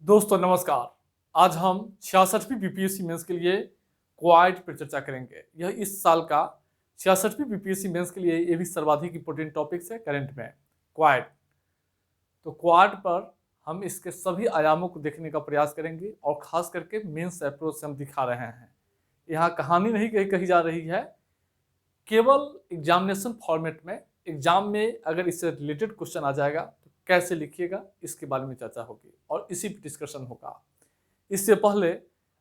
दोस्तों नमस्कार। आज हम 66वीं बीपीएससी मेंस के लिए क्वाड पर चर्चा करेंगे। यह इस साल का 66वीं बीपीएससी मेंस के लिए ये भी सर्वाधिक इंपॉर्टेंट टॉपिक्स है करंट में क्वाड। तो क्वाड पर हम इसके सभी आयामों को देखने का प्रयास करेंगे और खास करके मेंस अप्रोच से हम दिखा रहे हैं। यहाँ कहानी नहीं कही जा रही है, केवल एग्जामिनेशन फॉर्मेट में एग्जाम में अगर इससे रिलेटेड क्वेश्चन आ जाएगा तो कैसे लिखिएगा इसके बारे में चर्चा होगी और इसी पर डिस्कशन होगा। इससे पहले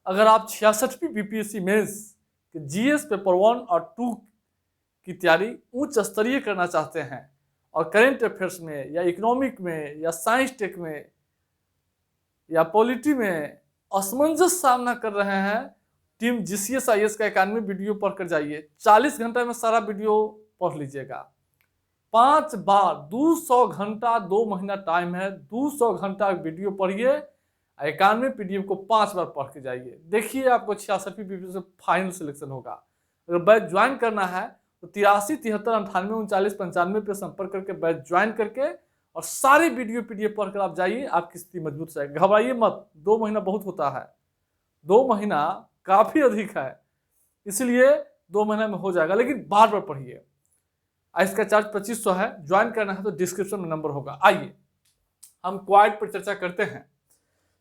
अगर आप 66वीं बीपीएससी मेंस के जीएस पेपर 1 और 2 की तैयारी उच्च स्तरीय करना चाहते हैं और करेंट अफेयर्स में या इकोनॉमिक में या साइंस टेक में या पॉलिटी में असमंजस सामना कर रहे हैं, टीम GCS-IS का 91 वीडियो पढ़कर जाइए। 40 घंटा में सारा वीडियो पढ़ लीजिएगा। 5 बार 200 घंटा 2 महीना टाइम है, 200 घंटा वीडियो पढ़िए। 91 PDF को 5 बार पढ़ के जाइए। देखिए आपको 66वीं बीपीएससी से फाइनल सिलेक्शन होगा। अगर बैच ज्वाइन करना है तो 83 73 98 39 95 पे संपर्क करके बैच ज्वाइन करके और सारे वीडियो PDF पढ़कर आप जाइए। आपकी स्थिति मजबूत रहेगी। घबराइए मत, 2 महीना बहुत होता है, 2 महीना काफी अधिक है, इसलिए 2 महीने में हो जाएगा, लेकिन बार बार पढ़िए। इसका चार्ज 2500 है। ज्वाइन करना है तो डिस्क्रिप्शन में नंबर होगा। आइए हम क्वाड पर चर्चा करते हैं।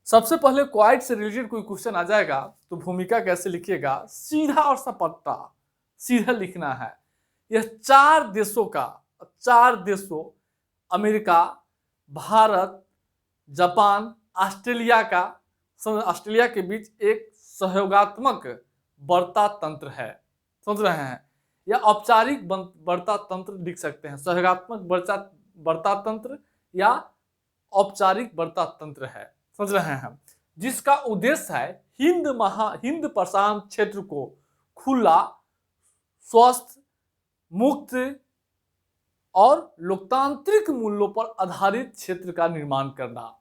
सबसे पहले क्वाड से रिलेटेड कोई क्वेश्चन आ जाएगा तो भूमिका कैसे लिखिएगा, सीधा और सपट्टा सीधा लिखना है। यह 4 देशों अमेरिका, भारत, जापान, ऑस्ट्रेलिया के बीच एक सहयोगात्मक वार्ता तंत्र है। समझ रहे हैं? या औपचारिक वार्ता तंत्र लिख सकते हैं। सहयोगात्मक वार्ता तंत्र या औपचारिक वार्ता तंत्र है। समझ रहे हैं? जिसका उद्देश्य है हिंद प्रशांत क्षेत्र को खुला, स्वस्थ, मुक्त और लोकतांत्रिक मूल्यों पर आधारित क्षेत्र का निर्माण करना।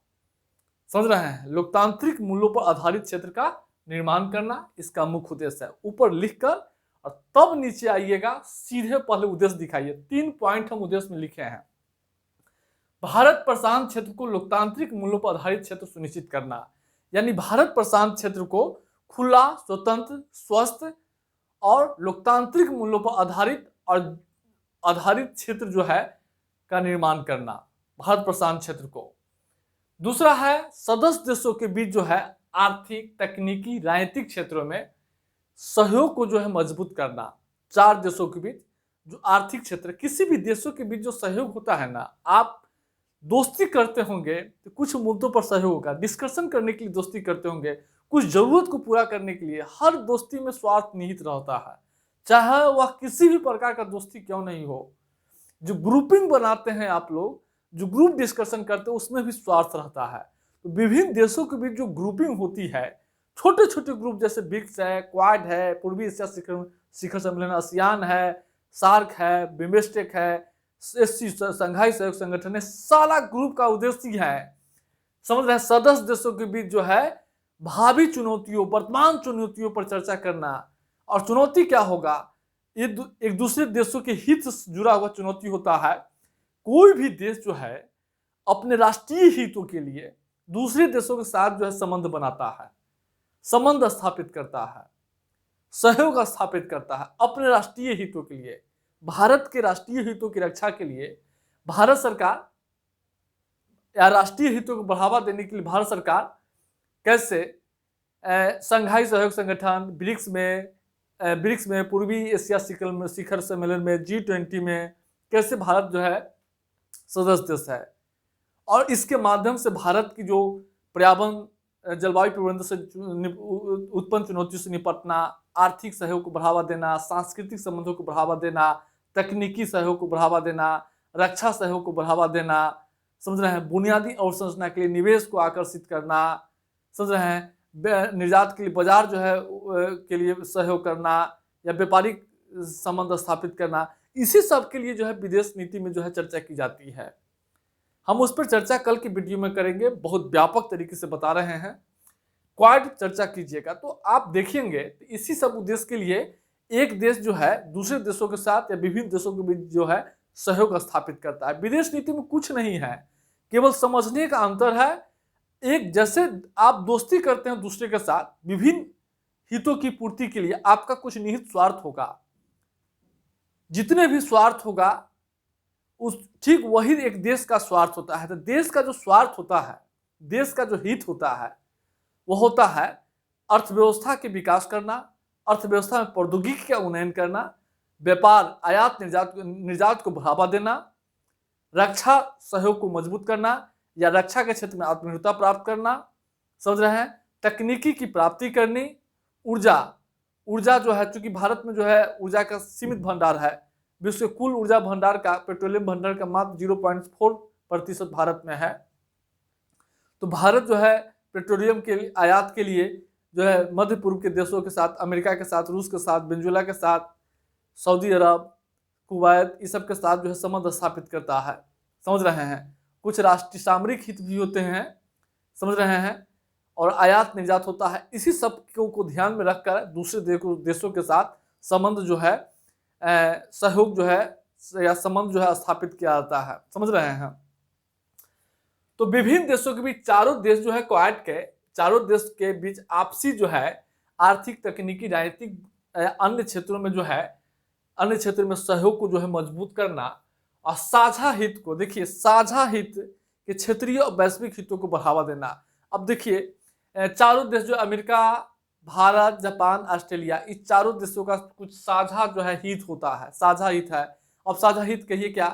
समझ रहे हैं? लोकतांत्रिक मूल्यों पर आधारित क्षेत्र का निर्माण करना इसका मुख्य उद्देश्य है। ऊपर लिखकर और तब नीचे आइएगा, सीधे पहले उद्देश्य दिखाइए। 3 पॉइंट हम उद्देश्य में लिखे हैं। भारत प्रशांत क्षेत्र को लोकतांत्रिक मूल्यों पर आधारित क्षेत्र सुनिश्चित करना, यानी भारत प्रशांत क्षेत्र को खुला, स्वतंत्र, स्वस्थ और लोकतांत्रिक मूल्यों पर आधारित क्षेत्र जो है का निर्माण करना, भारत प्रशांत क्षेत्र को। दूसरा है सदस्य देशों के बीच जो है आर्थिक, तकनीकी, राजनीतिक क्षेत्रों में सहयोग को जो है मजबूत करना। 4 देशों के बीच जो आर्थिक क्षेत्र, किसी भी देशों के बीच जो सहयोग होता है ना, आप दोस्ती करते होंगे तो कुछ मुद्दों पर सहयोग होगा, डिस्कशन करने के लिए दोस्ती करते होंगे, कुछ जरूरत को पूरा करने के लिए। हर दोस्ती में स्वार्थ निहित रहता है, चाहे वह किसी भी प्रकार का दोस्ती क्यों नहीं हो। जो ग्रुपिंग बनाते हैं आप लोग, जो ग्रुप डिस्कशन करते हैं, उसमें भी स्वार्थ रहता है। तो विभिन्न देशों के बीच जो ग्रुपिंग होती है, छोटे छोटे ग्रुप जैसे ब्रिक्स है, क्वाड है, पूर्वी एशिया शिखर सम्मेलन, आसियान है, सार्क है, बिम्स्टेक है, संघाई सहयोग संगठन है, सारा ग्रुप का उद्देश्य है, समझ रहे हैं, सदस्य देशों के बीच जो है भावी चुनौतियों, वर्तमान चुनौतियों पर चर्चा करना। और चुनौती क्या होगा, एक दूसरे देशों के हित से जुड़ा हुआ चुनौती होता है। कोई भी देश जो है अपने राष्ट्रीय हितों के लिए दूसरे देशों के साथ जो है संबंध बनाता है, संबंध स्थापित करता है, सहयोग स्थापित करता है अपने राष्ट्रीय हितों के लिए। भारत के राष्ट्रीय हितों की रक्षा के लिए भारत सरकार, या राष्ट्रीय हितों को बढ़ावा देने के लिए भारत सरकार कैसे संघाई सहयोग संगठन, ब्रिक्स में, पूर्वी एशिया शिखर सम्मेलन में, G20 में कैसे भारत जो है सदस्य देश है। और इसके माध्यम से भारत की जो पर्यावरण, जलवायु परिवर्तन से उत्पन्न चुनौतियों से निपटना, आर्थिक सहयोग को बढ़ावा देना, सांस्कृतिक संबंधों को बढ़ावा देना, तकनीकी सहयोग को बढ़ावा देना, रक्षा सहयोग को बढ़ावा देना, समझ रहे हैं, बुनियादी अवसंरचना के लिए निवेश को आकर्षित करना, समझ रहे हैं, निर्यात के लिए बाजार जो है के लिए सहयोग करना या व्यापारिक संबंध स्थापित करना, इसी सब के लिए जो है विदेश नीति में जो है चर्चा की जाती है। हम उस पर चर्चा कल की वीडियो में करेंगे, बहुत व्यापक तरीके से बता रहे हैं। क्वाड चर्चा कीजिएगा तो आप देखेंगे तो इसी सब उद्देश्य के लिए एक देश जो है दूसरे देशों के साथ या विभिन्न देशों के बीच जो है सहयोग स्थापित करता है। विदेश नीति में कुछ नहीं है, केवल समझने का अंतर है। एक जैसे आप दोस्ती करते हैं दूसरे के साथ विभिन्न हितों की पूर्ति के लिए, आपका कुछ निहित स्वार्थ होगा। जितने भी स्वार्थ होगा उस ठीक वही एक देश का स्वार्थ होता है। तो देश का जो स्वार्थ होता है, देश का जो हित होता है, वो होता है अर्थव्यवस्था के विकास करना, अर्थव्यवस्था में प्रौद्योगिकी का उन्नयन करना, व्यापार आयात निर्यात को बढ़ावा देना, रक्षा सहयोग को मजबूत करना या रक्षा के क्षेत्र में आत्मनिर्भरता प्राप्त करना, समझ रहे हैं, तकनीकी की प्राप्ति करनी, ऊर्जा जो है, चूंकि भारत में जो है ऊर्जा का सीमित भंडार है, विश्व के कुल ऊर्जा भंडार का, पेट्रोलियम भंडार का मात्र 0.4% भारत में है। तो भारत जो है पेट्रोलियम के आयात के लिए जो है मध्य पूर्व के देशों के साथ, अमेरिका के साथ, रूस के साथ, वेनेजुएला के साथ, सऊदी अरब, कुवैत, इस सब के साथ जो है संबंध स्थापित करता है। समझ रहे हैं, कुछ राष्ट्रीय सामरिक हित भी होते हैं, समझ रहे हैं, और आयात निर्यात होता है। इसी सब को ध्यान में रखकर दूसरे देशों के साथ संबंध जो है, सहयोग जो है या संबंध जो है स्थापित किया जाता है। समझ रहे हैं। तो विभिन्न देशों के बीच, चारों देश जो है क्वाड के चारों देश के बीच आपसी जो है आर्थिक, तकनीकी, राजनीतिक, अन्य क्षेत्रों में जो है, अन्य क्षेत्र में सहयोग को जो है मजबूत करना और साझा हित को, देखिए साझा हित के क्षेत्रीय और वैश्विक हितों को बढ़ावा देना। अब देखिए चारों देश जो अमेरिका, भारत, जापान, ऑस्ट्रेलिया, इस चारों देशों का कुछ साझा जो है हित होता है, साझा हित है। अब साझा हित कहिए क्या?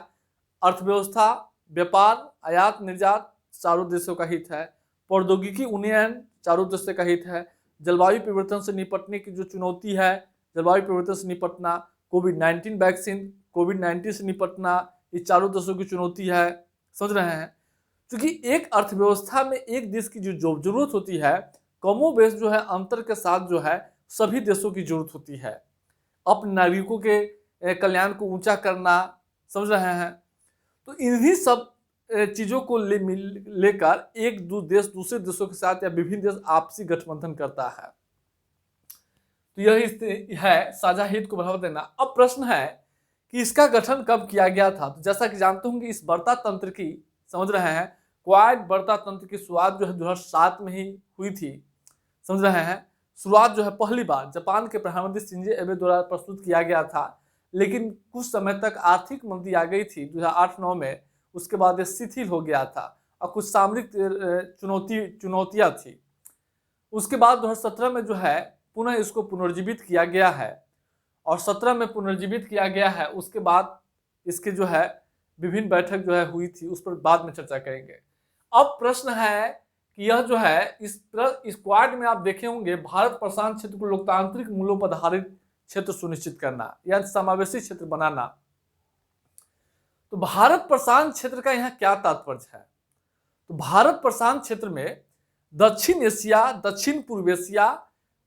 अर्थव्यवस्था, व्यापार, आयात निर्यात चारों देशों का हित है, प्रौद्योगिकी उन्नयन चारों देशों का हित है, जलवायु परिवर्तन से निपटने की जो चुनौती है, जलवायु परिवर्तन से निपटना, कोविड-19 वैक्सीन, कोविड-19 से निपटना, ये चारों देशों की चुनौती है। समझ रहे हैं, क्योंकि एक अर्थव्यवस्था में एक देश की जो जरूरत होती है, कमोबेश जो है अंतर के साथ जो है सभी देशों की जरूरत होती है, अपने नागरिकों के कल्याण को ऊंचा करना। समझ रहे हैं, तो इन्हीं सब चीजों को लेकर एक देश दूसरे देशों के साथ या विभिन्न देश आपसी गठबंधन करता है। तो यही है साझा हित को बढ़ावा देना। अब प्रश्न है कि इसका गठन कब किया गया था? तो जैसा कि जानते होंगे इस बर्ता तंत्र की, समझ रहे हैं, क्वाड बर्ता तंत्र की शुरुआत जो है 2007 में ही हुई थी। समझ रहे हैं, शुरुआत जो है पहली बार जापान के प्रधानमंत्री शिंजो एबे द्वारा प्रस्तुत किया गया था, लेकिन कुछ समय तक आर्थिक मंदी आ गई थी 2008-9 में, उसके बाद ये शिथिल हो गया था और कुछ सामरिक चुनौतियां थी। उसके बाद 2017 में जो है पुनः इसको पुनर्जीवित किया गया है, और 17 में पुनर्जीवित किया गया है। उसके बाद इसके जो है विभिन्न बैठक जो है हुई थी, उस पर बाद में चर्चा करेंगे। अब प्रश्न है कि यह जो है इस क्वाड में आप देखे होंगे भारत प्रशांत क्षेत्र को लोकतांत्रिक मूल्यों पर आधारित क्षेत्र सुनिश्चित करना या समावेशी क्षेत्र बनाना। तो भारत प्रशांत क्षेत्र का यहाँ क्या तात्पर्य है? तो भारत प्रशांत क्षेत्र में दक्षिण एशिया, दक्षिण पूर्व एशिया,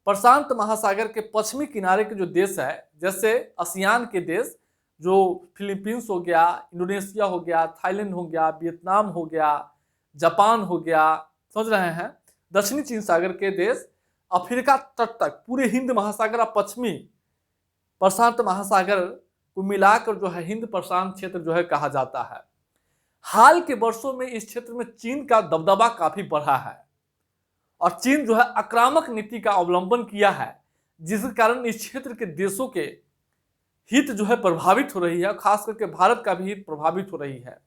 प्रशांत महासागर के पश्चिमी किनारे के जो देश है, जैसे आसियान के देश जो फिलीपींस हो गया, इंडोनेशिया हो गया, थाईलैंड हो गया, वियतनाम हो गया, जापान हो गया, समझ रहे हैं, दक्षिणी चीन सागर के देश, अफ्रीका तट तक पूरे हिंद महासागर और पश्चिमी प्रशांत महासागर को मिलाकर जो है हिंद प्रशांत क्षेत्र जो है कहा जाता है। हाल के वर्षों में इस क्षेत्र में चीन का दबदबा काफी बढ़ा है और चीन जो है आक्रामक नीति का अवलंबन किया है, जिसके कारण इस क्षेत्र के देशों के हित जो है प्रभावित हो रही है, खास करके भारत का भी हित प्रभावित हो रही है।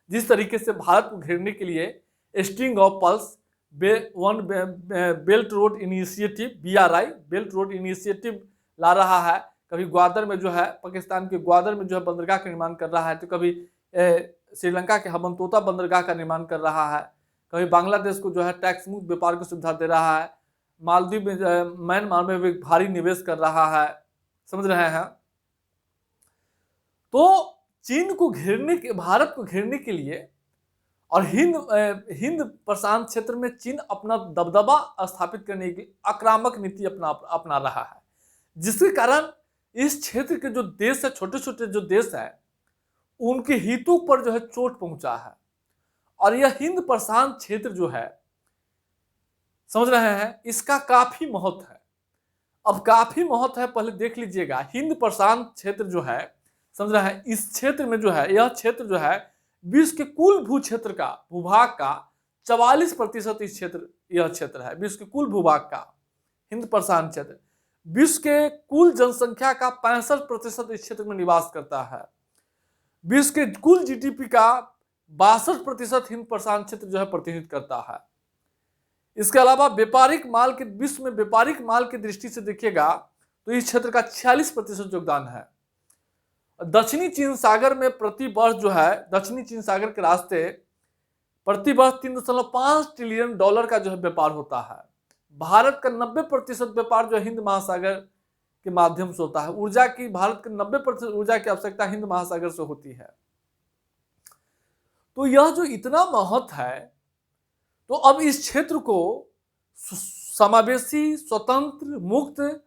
जिस तरीके से भारत को घेरने के लिए string of pearls belt road initiative, BRI belt road initiative ला रहा है। कभी ग्वादर में जो है, पाकिस्तान के ग्वादर में जो है बंदरगाह का निर्माण कर रहा है, तो कभी श्रीलंका के हम्बनतोता बंदरगाह का निर्माण कर रहा है, कभी बांग्लादेश को जो है टैक्स मुक्त व्यापार की सुविधा दे रहा है, मालदीव में म्यांमार में भी भारी निवेश कर रहा है। समझ रहे हैं, तो चीन को घेरने के, भारत को घेरने के लिए और हिंद प्रशांत क्षेत्र में चीन अपना दबदबा स्थापित करने की आक्रामक नीति अपना रहा है, जिसके कारण इस क्षेत्र के जो देश है, छोटे छोटे जो देश है, उनके हितों पर जो है चोट पहुंचा है। और यह हिंद प्रशांत क्षेत्र जो है, समझ रहे हैं, इसका काफी महत्व है। अब काफी महत्व है, पहले देख लीजिएगा, हिंद प्रशांत क्षेत्र जो है, समझ रहे हैं, इस क्षेत्र में जो है, यह क्षेत्र जो है विश्व के कुल भू क्षेत्र का, भूभाग का 44% यह क्षेत्र है विश्व के कुल भूभाग का। हिंद प्रशांत क्षेत्र विश्व के कुल जनसंख्या का 65% इस क्षेत्र में निवास करता है। विश्व के कुल जीडीपी का 62% हिंद प्रशांत क्षेत्र जो है प्रतिनिधित्व करता है। इसके अलावा व्यापारिक माल के विश्व में व्यापारिक माल की दृष्टि से देखिएगा तो इस क्षेत्र का 46% योगदान है। दक्षिणी चीन सागर में प्रति वर्ष जो है दक्षिणी चीन सागर के रास्ते प्रति वर्ष $3.5 ट्रिलियन का जो है व्यापार होता है। भारत का 90% व्यापार जो हिंद महासागर के माध्यम से होता है। ऊर्जा की भारत के 90% ऊर्जा की आवश्यकता हिंद महासागर से होती है। तो यह जो इतना महत्व है, तो अब इस क्षेत्र को समावेशी, स्वतंत्र, मुक्त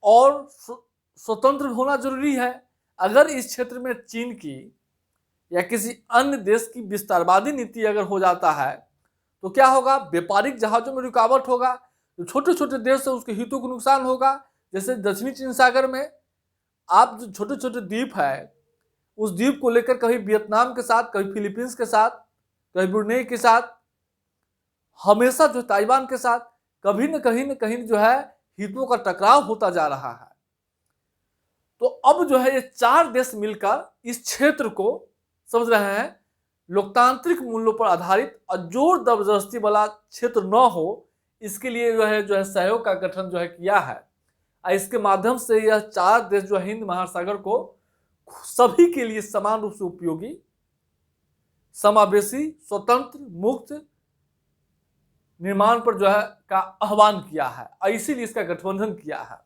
और स्वतंत्र होना जरूरी है। अगर इस क्षेत्र में चीन की या किसी अन्य देश की विस्तारवादी नीति अगर हो जाता है तो क्या होगा? व्यापारिक जहाजों में रुकावट होगा, जो छोटे छोटे देश है उसके हितों को नुकसान होगा। जैसे दक्षिणी चीन सागर में आप जो छोटे छोटे द्वीप है उस द्वीप को लेकर कभी वियतनाम के साथ, कभी फिलीपींस के साथ, कभी ब्रुनेई के साथ, हमेशा जो ताइवान के साथ कभी न कहीं जो है हितों का टकराव होता जा रहा है। तो अब जो है ये 4 देश मिलकर इस क्षेत्र को समझ रहे हैं लोकतांत्रिक मूल्यों पर आधारित और जोर जबरदस्ती वाला क्षेत्र न हो, इसके लिए जो है सहयोग का गठन जो है किया है। और इसके माध्यम से यह 4 देश जो हिंद महासागर को सभी के लिए समान रूप से उपयोगी, समावेशी, स्वतंत्र, मुक्त निर्माण पर जो है का आह्वान किया है और इसीलिए इसका गठबंधन किया है।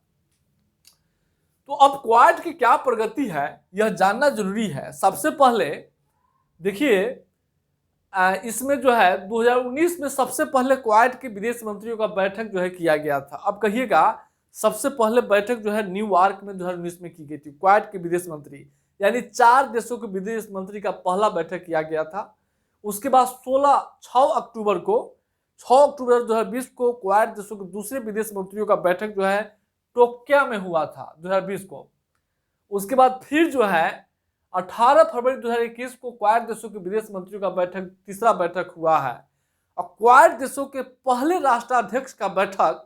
तो अब क्वाड की क्या प्रगति है यह जानना जरूरी है। सबसे पहले देखिए इसमें जो है 2019 में सबसे पहले क्वाड के विदेश मंत्रियों का बैठक जो है किया गया था। अब कहिएगा सबसे पहले बैठक जो है न्यूयॉर्क में 2019 में की गई थी। क्वाड के विदेश मंत्री यानी 4 देशों के विदेश मंत्री का पहला बैठक किया गया था। उसके बाद 6 अक्टूबर 2020 को क्वाड देशों के दूसरे विदेश मंत्रियों का बैठक जो है टोक्यो में हुआ था 2020 को। उसके बाद फिर जो है 18 फरवरी 2021 को क्वाड देशों के विदेश मंत्रियों का तीसरा बैठक हुआ है। और क्वाड देशों के पहले राष्ट्राध्यक्ष का बैठक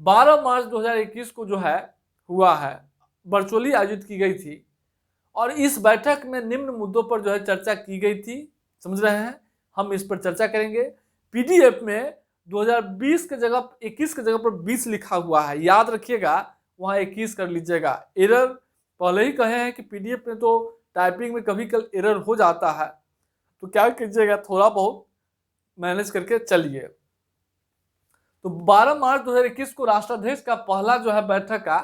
12 मार्च 2021 को जो है हुआ है, वर्चुअली आयोजित की गई थी। और इस बैठक में निम्न मुद्दों पर जो है चर्चा की गई थी। समझ रहे हैं, हम इस पर चर्चा करेंगे। पीडीएफ में 2020 के जगह 21 के जगह पर 20 लिखा हुआ है, याद रखिएगा, वहाँ 21 कर लीजिएगा। एरर पहले ही कहे हैं कि पीडीएफ में तो टाइपिंग में कभी कभी एरर हो जाता है, तो क्या कीजिएगा, थोड़ा बहुत मैनेज करके चलिए। तो 12 मार्च 2021 को राष्ट्राध्यक्ष का पहला जो है बैठक का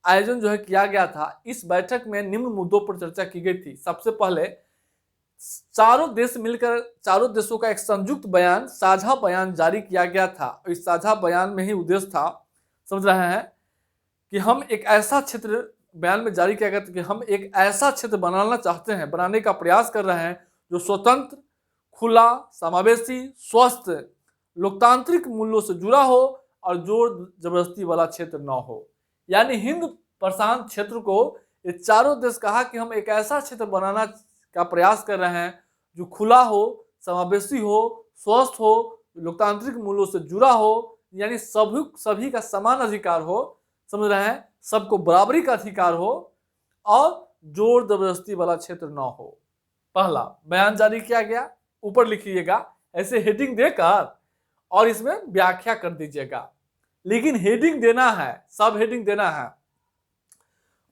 आयोजन जो है किया गया था। इस बैठक में निम्न मुद्दों पर चर्चा की गई थी। सबसे पहले चारों देश मिलकर चारों देशों का एक संयुक्त बयान, साझा बयान जारी किया गया था। और इस साझा बयान में ही उद्देश्य था, समझ रहे हैं, कि हम एक ऐसा क्षेत्र, बयान में जारी किया गया था कि हम एक ऐसा क्षेत्र बनाना चाहते हैं, बनाने का प्रयास कर रहे हैं जो स्वतंत्र, खुला, समावेशी, स्वस्थ, लोकतांत्रिक मूल्यों से जुड़ा हो और जोर जबरदस्ती वाला क्षेत्र न हो। यानी हिंद प्रशांत क्षेत्र को ये चारों देश कहा कि हम एक ऐसा क्षेत्र बनाना का प्रयास कर रहे हैं जो खुला हो, समावेशी हो, स्वस्थ हो, लोकतांत्रिक मूल्यों से जुड़ा हो, यानी सभी का समान अधिकार हो, समझ रहे हैं, सबको बराबरी का अधिकार हो और जोर जबरदस्ती वाला क्षेत्र ना हो। पहला बयान जारी किया गया, ऊपर लिखिएगा ऐसे हेडिंग देकर और इसमें व्याख्या कर दीजिएगा, लेकिन हेडिंग देना है, सब हेडिंग देना है।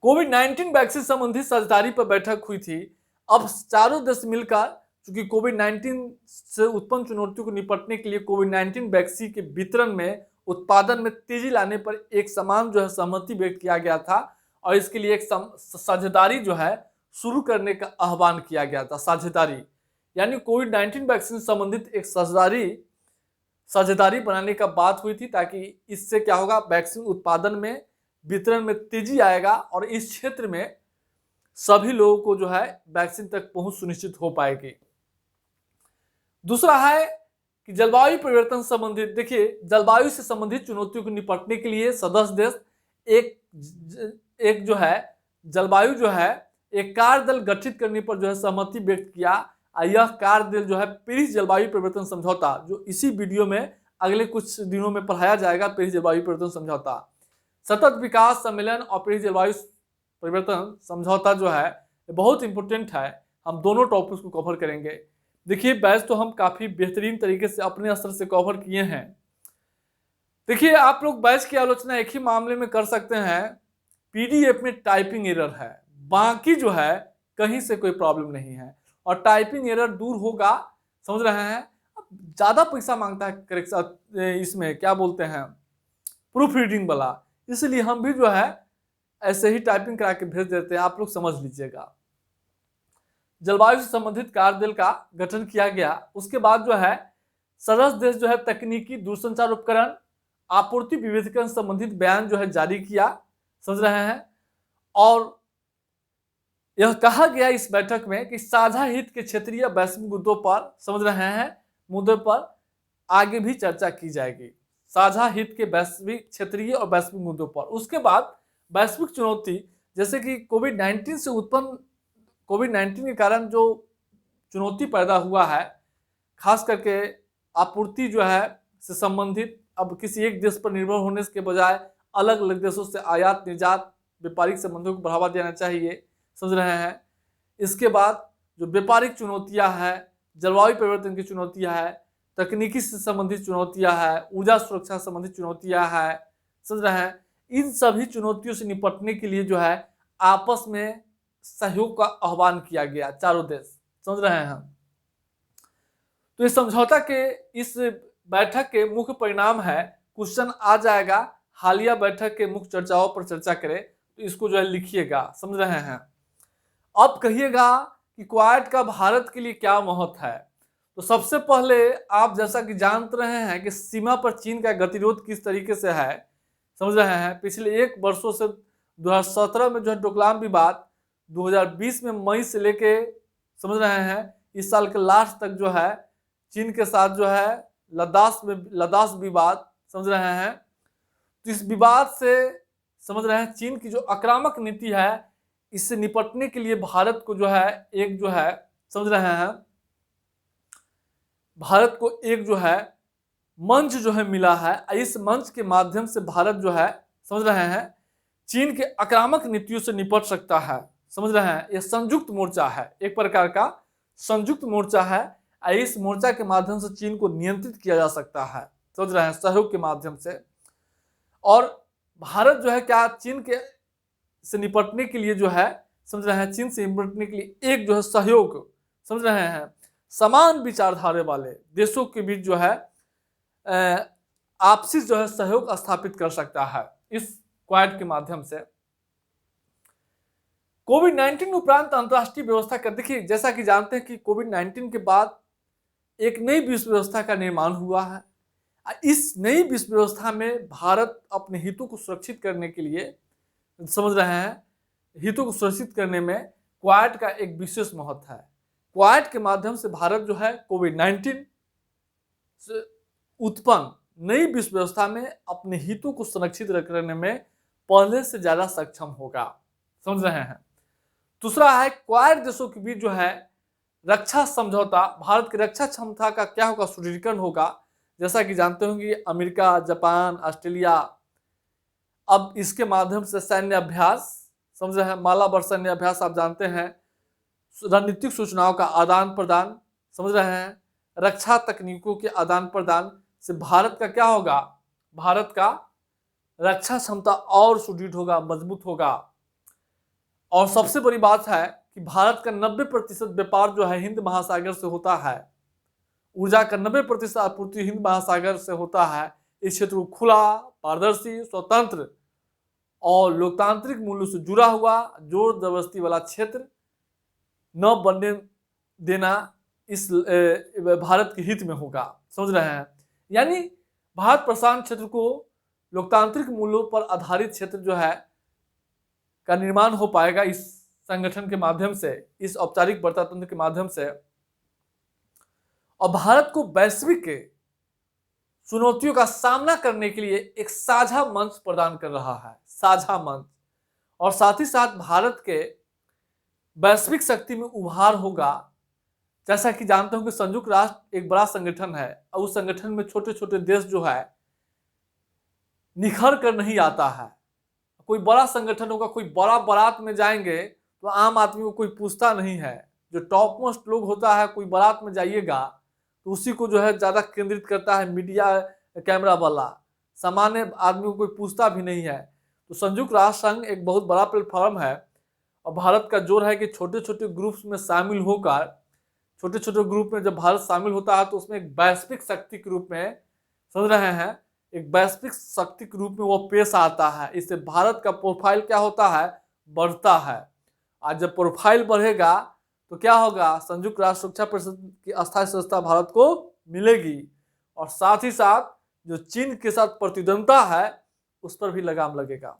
कोविड-19 वैक्सीन संबंधी साझेदारी पर बैठक हुई थी। अब चारों देश मिलकर, चूंकि कोविड-19 से उत्पन्न चुनौतियों को निपटने के लिए कोविड-19 वैक्सीन के वितरण में, उत्पादन में तेजी लाने पर एक समान जो है सहमति व्यक्त किया गया था और इसके लिए एक साझेदारी जो है शुरू करने का आह्वान किया गया था। साझेदारी यानी कोविड-19 वैक्सीन संबंधित एक साझेदारी बनाने का बात हुई थी, ताकि इससे क्या होगा, वैक्सीन उत्पादन में, वितरण में तेजी आएगा और इस क्षेत्र में सभी लोगों को जो है वैक्सीन तक पहुंच सुनिश्चित हो पाएगी। दूसरा है कि जलवायु परिवर्तन संबंधित, देखिए जलवायु से संबंधित चुनौतियों को निपटने के लिए सदस्य देश एक जो है जलवायु जो है एक कार्यदल गठित करने पर जो है सहमति व्यक्त किया यह कार्य जो है पेरिस जलवायु परिवर्तन समझौता, जो इसी वीडियो में अगले कुछ दिनों में पढ़ाया जाएगा, पेरिस जलवायु परिवर्तन समझौता, सतत विकास सम्मेलन और पेरिस जलवायु परिवर्तन समझौता जो है बहुत इंपॉर्टेंट है। हम दोनों टॉपिक्स को कवर करेंगे। देखिए बैच तो हम काफी बेहतरीन तरीके से अपने स्तर से कवर किए हैं। देखिए आप लोग बैच की आलोचना एक ही मामले में कर सकते हैं, पीडीएफ में टाइपिंग एरर है, बाकी जो है कहीं से कोई प्रॉब्लम नहीं है और टाइपिंग एरर दूर होगा, समझ रहे हैं। ज्यादा पैसा मांगता है करेक्शन, इसमें क्या बोलते हैं प्रूफ रीडिंग वाला, इसलिए हम भी जो है ऐसे ही टाइपिंग करा के भेज देते हैं, आप लोग समझ लीजिएगा। जलवायु से संबंधित कार्यदल का गठन किया गया, उसके बाद जो है सदस्य देश जो है तकनीकी दूरसंचार उपकरण आपूर्ति विविधीकरण संबंधित बयान जो है जारी किया, समझ रहे हैं। और यह कहा गया इस बैठक में कि साझा हित के क्षेत्रीय वैश्विक मुद्दों पर, समझ रहे हैं, मुद्दों पर आगे भी चर्चा की जाएगी। साझा हित के वैश्विक क्षेत्रीय और वैश्विक मुद्दों पर। उसके बाद वैश्विक चुनौती, जैसे कि कोविड-19 के कारण जो चुनौती पैदा हुआ है, खास करके आपूर्ति जो है से संबंधित, अब किसी एक देश पर निर्भर होने के बजाय अलग अलग देशों से आयात निर्यात व्यापारिक संबंधों को बढ़ावा देना चाहिए, समझ रहे हैं। इसके बाद जो व्यापारिक चुनौतियां हैं, जलवायु परिवर्तन की चुनौतियां हैं, तकनीकी से संबंधित चुनौतियां हैं, ऊर्जा सुरक्षा से संबंधित चुनौतियां हैं, समझ रहे हैं। इन सभी चुनौतियों से निपटने के लिए जो है आपस में सहयोग का आह्वान किया गया, चारों देश, समझ रहे हैं। तो इस समझौता के इस बैठक के मुख्य परिणाम है, क्वेश्चन आ जाएगा, हालिया बैठक के मुख्य चर्चाओं पर चर्चा करें, तो इसको जो है लिखिएगा, समझ रहे हैं। अब कहिएगा कि क्वाड का भारत के लिए क्या महत्व है। तो सबसे पहले आप जैसा कि जानते रहे हैं कि सीमा पर चीन का गतिरोध किस तरीके से है, समझ रहे हैं। पिछले 1 वर्षों से 2017 में जो है डोकलाम विवाद, 2020 में मई से लेके, समझ रहे हैं, इस साल के लास्ट तक जो है चीन के साथ जो है लद्दाख विवाद, समझ रहे हैं। तो इस विवाद से, समझ रहे हैं, चीन की जो आक्रामक नीति है, इससे निपटने के लिए भारत को जो है एक जो है, समझ रहे हैं, भारत को एक जो है मंच जो है मिला है। इस मंच के माध्यम से भारत जो है, समझ रहे हैं, चीन के आक्रामक नीतियों से निपट सकता है, समझ रहे हैं। यह संयुक्त मोर्चा है, एक प्रकार का संयुक्त मोर्चा है। इस मोर्चा के माध्यम से चीन को नियंत्रित किया जा सकता है, समझ रहे हैं, सहयोग के माध्यम से। और भारत जो है क्या चीन के से निपटने के लिए जो है, समझ रहे हैं, चीन से निपटने के लिए एक जो है सहयोग, समझ रहे हैं, समान विचारधारा वाले देशों के बीच जो है आपसी जो है सहयोग स्थापित कर सकता है इस क्वाड के माध्यम से। कोविड-19 उपरांत अंतर्राष्ट्रीय व्यवस्था का, देखिए जैसा कि जानते हैं कि कोविड-19 के बाद एक नई विश्व व्यवस्था का निर्माण हुआ है। इस नई विश्व व्यवस्था में भारत अपने हितों को सुरक्षित करने के लिए, समझ रहे हैं, हितों को सुरक्षित करने में क्वाड का एक विशेष महत्व है। क्वाड के माध्यम से भारत जो है कोविड-19 से उत्पन्न नई विश्व व्यवस्था में अपने हितों को सुरक्षित रखने में पहले से ज्यादा सक्षम होगा, समझ रहे हैं। दूसरा है क्वाड देशों के बीच जो है रक्षा समझौता, भारत की रक्षा क्षमता का क्या होगा, सुदृढ़ीकरण होगा। जैसा कि जानते होंगे अमेरिका, जापान, ऑस्ट्रेलिया अब इसके माध्यम से सैन्य अभ्यास, समझ रहे हैं, मालाबार सैन्य अभ्यास आप जानते हैं, रणनीतिक सूचनाओं का आदान प्रदान, समझ रहे हैं, रक्षा तकनीकों के आदान प्रदान से भारत का क्या होगा, भारत का रक्षा क्षमता और सुदृढ़ होगा, मजबूत होगा। और सबसे बड़ी बात है कि भारत का 90% व्यापार जो है हिंद महासागर से होता है, ऊर्जा का 90% आपूर्ति हिंद महासागर से होता है। इस क्षेत्र को खुला, पारदर्शी, स्वतंत्र और लोकतांत्रिक मूल्यों से जुड़ा हुआ, जोर जबरदस्ती वाला क्षेत्र न बनने देना इस भारत के हित में होगा, समझ रहे हैं। यानी भारत प्रशांत क्षेत्र को लोकतांत्रिक मूल्यों पर आधारित क्षेत्र जो है का निर्माण हो पाएगा इस संगठन के माध्यम से, इस औपचारिक वार्ता तंत्र के माध्यम से। और भारत को वैश्विक चुनौतियों का सामना करने के लिए एक साझा मंच प्रदान कर रहा है, साझा मंच। और साथ ही साथ भारत के वैश्विक शक्ति में उभार होगा, जैसा कि जानते हो कि संयुक्त राष्ट्र एक बड़ा संगठन है और उस संगठन में छोटे छोटे देश जो है निखर कर नहीं आता है। कोई बड़ा संगठन होगा, कोई बड़ा बारात में जाएंगे तो आम आदमी को कोई पूछता नहीं है। जो टॉप मोस्ट लोग होता है, कोई बारात में जाइएगा तो उसी को जो है ज्यादा केंद्रित करता है मीडिया, कैमरा वाला। सामान्य आदमी को कोई पूछता भी नहीं है। तो संयुक्त राष्ट्र संघ एक बहुत बड़ा प्लेटफॉर्म है और भारत का जोर है कि छोटे छोटे ग्रुप्स में शामिल होकर, छोटे छोटे ग्रुप में जब भारत शामिल होता है तो उसमें एक वैश्विक शक्ति के रूप में, समझ रहे हैं, एक वैश्विक शक्ति के रूप में वो पेश आता है। इससे भारत का प्रोफाइल क्या होता है, बढ़ता है। आज जब प्रोफाइल बढ़ेगा तो क्या होगा, संयुक्त राष्ट्र सुरक्षा परिषद की अस्थायी सदस्यता भारत को मिलेगी और साथ ही साथ जो चीन के साथ प्रतिद्वंद्विता है उस पर भी लगाम लगेगा।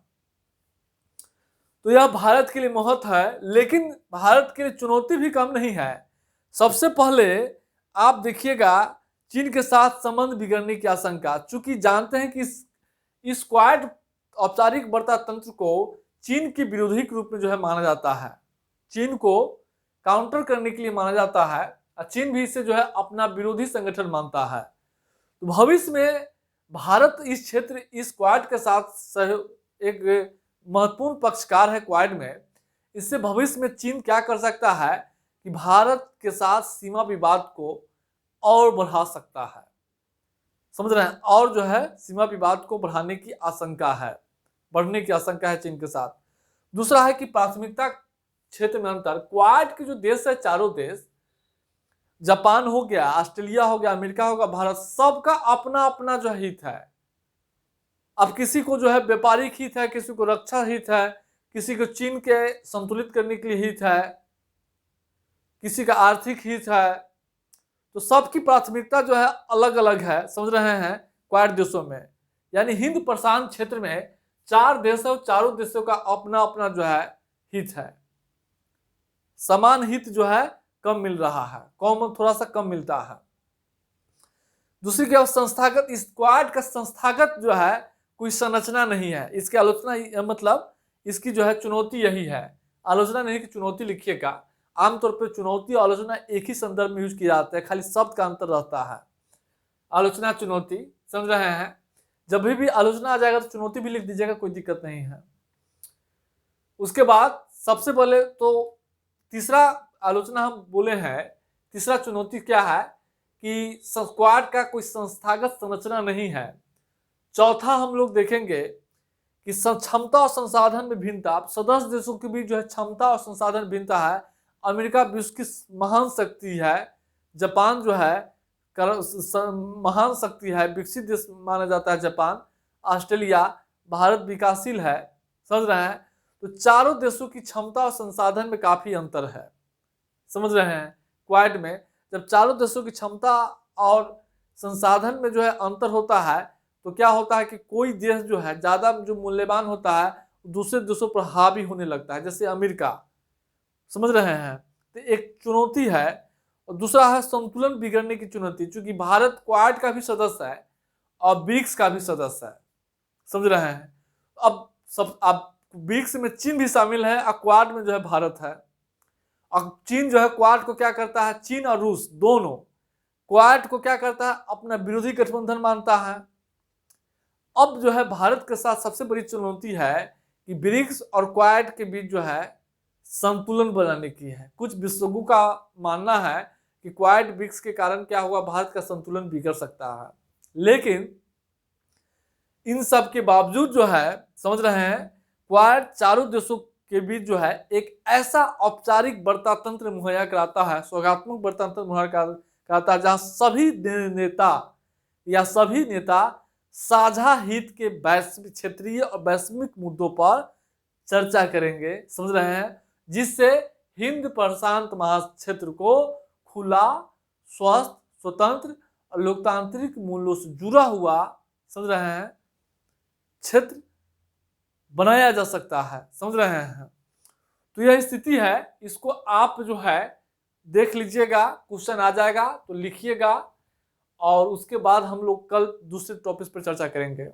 तो यह भारत के लिए महत्व है, लेकिन भारत के लिए चुनौती भी कम नहीं है। सबसे पहले आप देखिएगा चीन के साथ संबंध बिगड़ने की आशंका, चूंकि जानते हैं कि इस क्वाड औपचारिक वार्ता तंत्र को चीन के विरोधी के रूप में जो है माना जाता है, चीन को काउंटर करने के लिए माना जाता है और चीन भी इसे जो है अपना विरोधी संगठन मानता है। तो भविष्य में भारत इस क्षेत्र, इस क्वाड के साथ एक महत्वपूर्ण पक्षकार है क्वाड में। इससे भविष्य में चीन क्या कर सकता है कि भारत के साथ सीमा विवाद को और बढ़ा सकता है, समझ रहे हैं, और जो है सीमा विवाद को बढ़ाने की आशंका है, बढ़ने की आशंका है चीन के साथ। दूसरा है कि प्राथमिकता क्षेत्र में अंतर। क्वाड के जो देश है, चारों देश, जापान हो गया, ऑस्ट्रेलिया हो गया, अमेरिका होगा, भारत, सबका अपना अपना जो हित है। अब किसी को जो है व्यापारिक हित है, किसी को रक्षा हित है, किसी को चीन के संतुलित करने के लिए हित है, किसी का आर्थिक हित है। तो सबकी प्राथमिकता जो है अलग अलग है, समझ रहे हैं, क्वाड देशों में। यानी हिंद प्रशांत क्षेत्र में 4 देश है और चारों देशों का अपना अपना जो है हित है। समान हित जो है कम मिल रहा है, कॉमन थोड़ा सा कम मिलता है। दूसरी क्या, संस्थागत, इस क्वाड का संस्थागत जो है कोई संरचना नहीं है। इसकी आलोचना, मतलब इसकी जो है चुनौती यही है, आलोचना नहीं कि चुनौती लिखिएगा। आमतौर पर चुनौती और आलोचना एक ही संदर्भ में यूज किया जाता है, खाली शब्द का अंतर रहता है। आलोचना, चुनौती, समझ रहे हैं। जब भी आलोचना आ जाएगा तो चुनौती भी लिख दीजिएगा, कोई दिक्कत नहीं है। उसके बाद सबसे पहले तो तीसरा आलोचना हम बोले हैं, तीसरा चुनौती क्या है कि क्वाड का कोई संस्थागत संरचना नहीं है। चौथा हम लोग देखेंगे कि क्षमता और संसाधन में भिन्नता, सदस्य देशों के बीच जो है क्षमता और संसाधन भिन्नता है। अमेरिका विश्व की महान शक्ति है, जापान जो है महान शक्ति है, विकसित देश माना जाता है जापान, ऑस्ट्रेलिया, भारत विकासशील है, समझ रहे हैं। तो चारों देशों की क्षमता और संसाधन में काफी अंतर है, समझ रहे हैं। क्वाड में जब चारों देशों की क्षमता और संसाधन में जो है अंतर होता है तो क्या होता है कि कोई देश जो है ज्यादा जो मूल्यवान होता है दूसरे देशों पर हावी होने लगता है, जैसे अमेरिका, समझ रहे हैं। तो एक चुनौती है। और दूसरा है संतुलन बिगड़ने की चुनौती, क्योंकि भारत क्वाड का भी सदस्य है और ब्रिक्स का भी सदस्य है, समझ रहे हैं। अब ब्रिक्स में चीन भी शामिल है और क्वाड में जो है भारत है। और चीन जो है क्वाड को क्या करता है, चीन और रूस दोनों क्वाड को क्या करता है, अपना विरोधी गठबंधन मानता है। अब जो है भारत के साथ सबसे बड़ी चुनौती है कि ब्रिक्स और क्वाड के बीच जो है संतुलन बनाने की है। कुछ विशेषज्ञों का मानना है कि क्वाड ब्रिक्स के कारण क्या होगा, भारत का संतुलन बिगड़ सकता है। लेकिन इन सब के बावजूद जो है, समझ रहे हैं, क्वाड चारों देशों के बीच जो है एक ऐसा औपचारिक वार्ता तंत्र मुहैया कराता है, सौगात्मक वार्ता तंत्र मुहैया कराता है, जहां सभी नेता साझा हित के वैश्विक, क्षेत्रीय और वैश्विक मुद्दों पर चर्चा करेंगे, समझ रहे हैं, जिससे हिंद प्रशांत महाक्षेत्र को खुला, स्वस्थ, स्वतंत्र और लोकतांत्रिक मूल्यों से जुड़ा हुआ, समझ रहे हैं, क्षेत्र बनाया जा सकता है, समझ रहे हैं। तो यह स्थिति है, इसको आप जो है देख लीजिएगा, क्वेश्चन आ जाएगा तो लिखिएगा और उसके बाद हम लोग कल दूसरे टॉपिक पर चर्चा करेंगे।